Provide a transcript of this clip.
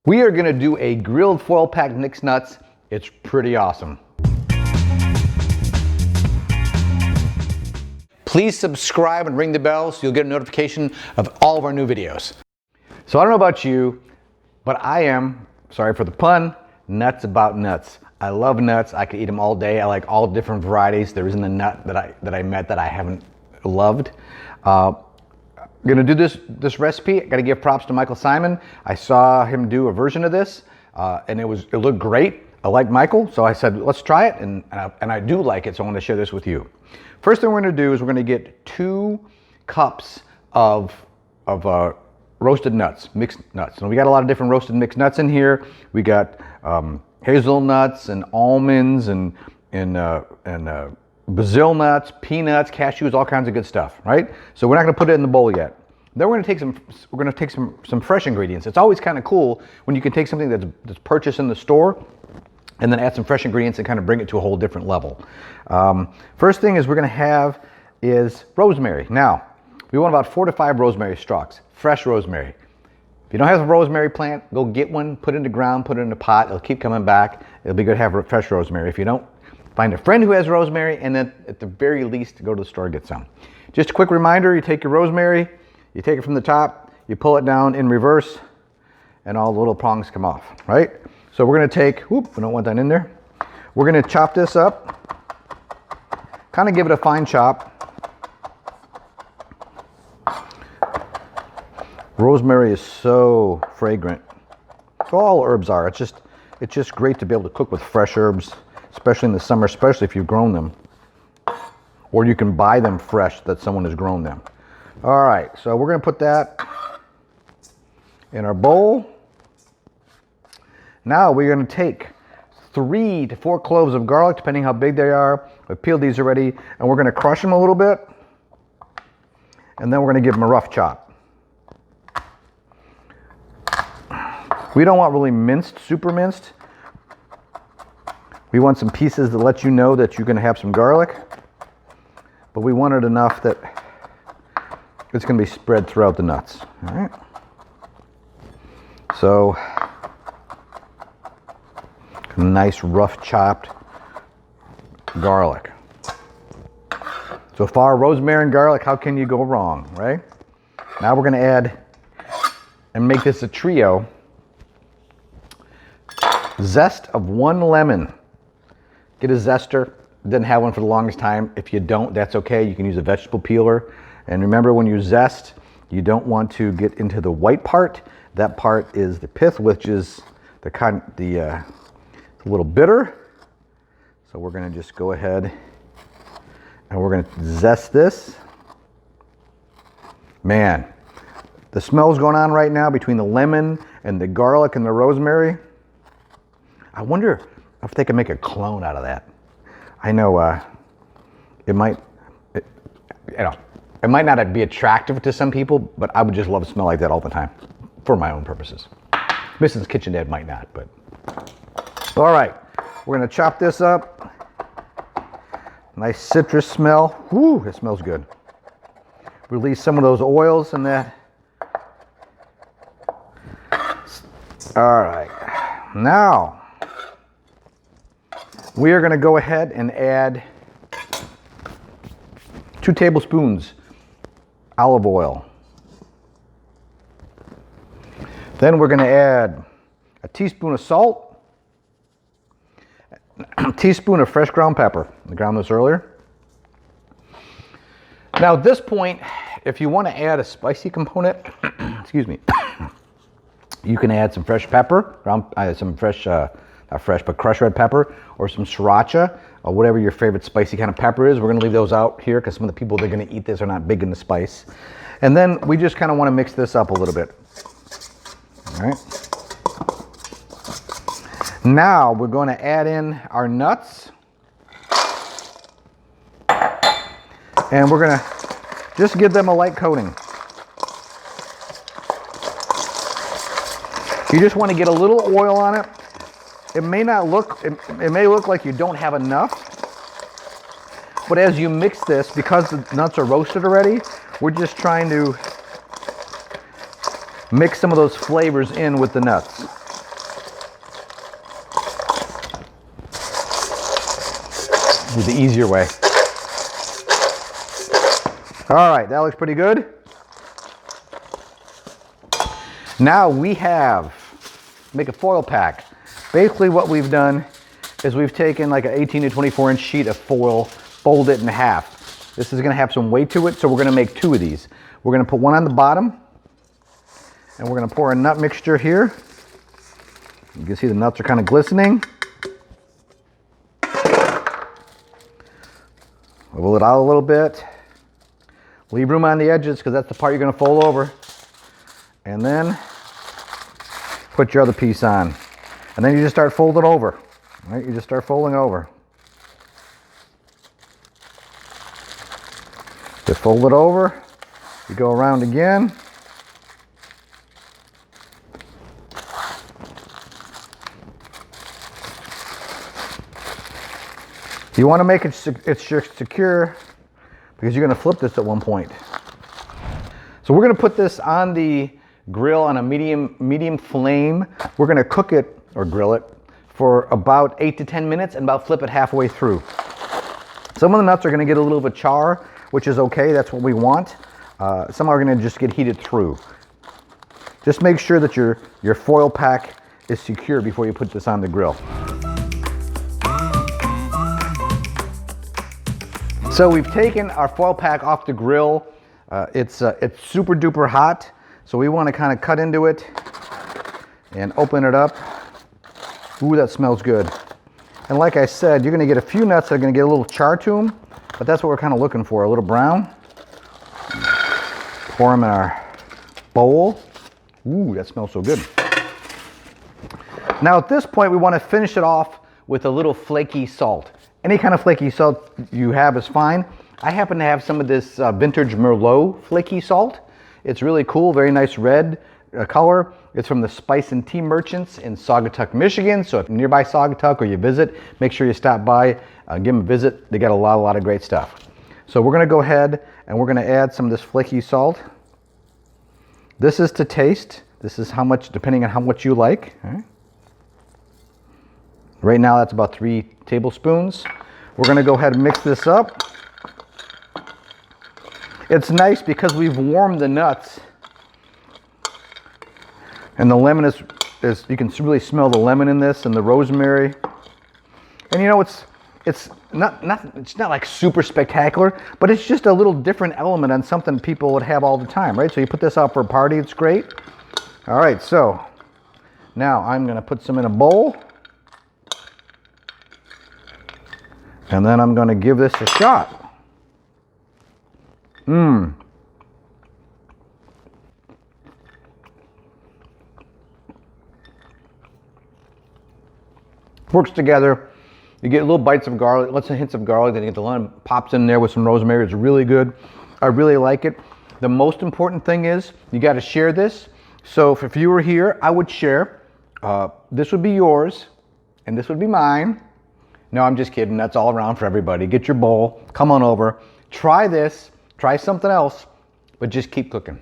We are going to do a grilled foil packed mixed nuts. It's pretty awesome. Please subscribe and ring the bell so you'll get a notification of all of our new videos. So I don't know about you, but I am, sorry for the pun, nuts about nuts. I love nuts. I could eat them all day. I like all different varieties. There isn't a nut that I met that I haven't loved. I'm gonna do this recipe. I gotta give props to Michael Simon. I saw him do a version of this, and it looked great. I like Michael, so I said, let's try it, and I do like it, so I want to share this with you. First thing we're gonna do is we're gonna get 2 cups of roasted nuts, mixed nuts. And we got a lot of different roasted mixed nuts in here. We got hazelnuts and almonds and Brazil nuts, peanuts, cashews, all kinds of good stuff, right? So we're not gonna put it in the bowl yet. Then we're gonna take some fresh ingredients. It's always kind of cool when you can take something that's purchased in the store and then add some fresh ingredients and kind of bring it to a whole different level. First thing is we're gonna have is rosemary. Now, we want about 4 to 5 rosemary stalks, fresh rosemary. If you don't have a rosemary plant, go get one, put it in the ground, put it in a pot. It'll keep coming back. It'll be good to have fresh rosemary. If you don't, find a friend who has rosemary, and then at the very least, go to the store and get some. Just a quick reminder, you take your rosemary, you take it from the top, you pull it down in reverse, and all the little prongs come off, right? So we're gonna take, whoop, we don't want that in there. We're gonna chop this up, kind of give it a fine chop. Rosemary is so fragrant. So all herbs are. It's just great to be able to cook with fresh herbs, especially in the summer, especially if you've grown them. Or you can buy them fresh that someone has grown them. All right, so we're gonna put that in our bowl. Now we're gonna take 3 to 4 cloves of garlic, depending how big they are. I've peeled these already, and we're gonna crush them a little bit. And then we're gonna give them a rough chop. We don't want really minced, super minced. We want some pieces that let you know that you're gonna have some garlic, but we want it enough that it's gonna be spread throughout the nuts, all right? So, nice rough chopped garlic. So far, rosemary and garlic, how can you go wrong, right? Now we're gonna add, and make this a trio, zest of 1 lemon. Get a zester. Didn't have one for the longest time. If you don't, that's okay. You can use a vegetable peeler. And remember, when you zest, you don't want to get into the white part. That part is the pith, which is a little bitter. So we're gonna just go ahead and we're gonna zest this. Man, the smell's going on right now between the lemon and the garlic and the rosemary. I wonder if they can make a clone out of that. I know it might not be attractive to some people, but I would just love to smell like that all the time for my own purposes. Mrs. Kitchen Dad might not, but. All right, we're gonna chop this up. Nice citrus smell. Woo, it smells good. Release some of those oils in that. All right, now, we are gonna go ahead and add 2 tablespoons olive oil. Then we're gonna add a teaspoon of salt, a teaspoon of fresh ground pepper. I ground this earlier. Now at this point, if you wanna add a spicy component, excuse me, you can add some fresh pepper, some fresh, not fresh, but crushed red pepper, or some sriracha, or whatever your favorite spicy kind of pepper is. We're gonna leave those out here because some of the people that are gonna eat this are not big into spice. And then we just kind of wanna mix this up a little bit. All right. Now we're gonna add in our nuts. And we're gonna just give them a light coating. You just wanna get a little oil on it. It may look like you don't have enough, but as you mix this, because the nuts are roasted already, we're just trying to mix some of those flavors in with the nuts. do the easier way. All right, that looks pretty good. Now we make a foil pack. Basically what we've done is we've taken like an 18 to 24 inch sheet of foil, fold it in half. This is gonna have some weight to it, so we're gonna make 2 of these. We're gonna put one on the bottom, and we're gonna pour a nut mixture here. You can see the nuts are kind of glistening. Roll it out a little bit. Leave room on the edges because that's the part you're gonna fold over. And then put your other piece on. And then you just start folding over. Right? You just start folding over. Just fold it over. You go around again. You want to make it secure because you're going to flip this at one point. So we're going to put this on the grill on a medium flame. We're going to cook it or grill it for about 8 to 10 minutes and about flip it halfway through. Some of the nuts are going to get a little bit of char, which is okay. That's what we want. Some are going to just get heated through. Just make sure that your foil pack is secure before you put this on the grill. So we've taken our foil pack off the grill. It's super duper hot, so we want to kind of cut into it and open it up. Ooh, that smells good. And like I said, you're going to get a few nuts that are going to get a little char to them, but that's what we're kind of looking for, a little brown. Pour them in our bowl. Ooh, that smells so good. Now at this point, we want to finish it off with a little flaky salt. Any kind of flaky salt you have is fine. I happen to have some of this vintage Merlot flaky salt. It's really cool, very nice red color. It's from the Spice and Tea Merchants in Saugatuck, Michigan. So if you're nearby Saugatuck or you visit, make sure you stop by, give them a visit. They got a lot of great stuff. So we're gonna go ahead and we're gonna add some of this flaky salt. This is to taste. This is how much, depending on how much you like. All right. Right now that's about 3 tablespoons. We're gonna go ahead and mix this up. It's nice because we've warmed the nuts and the lemon is you can really smell the lemon in this and the rosemary. And you know, it's not like super spectacular, but it's just a little different element on something people would have all the time, right? So you put this out for a party, it's great. All right, so now I'm gonna put some in a bowl. And then I'm going to give this a shot. Works together. You get little bites of garlic, lots of hints of garlic, then you get the lemon pops in there with some rosemary. It's really good. I really like it. The most important thing is you got to share this. So if you were here, I would share. This would be yours and this would be mine. No, I'm just kidding. That's all around for everybody. Get your bowl, come on over, try this, try something else, but just keep cooking.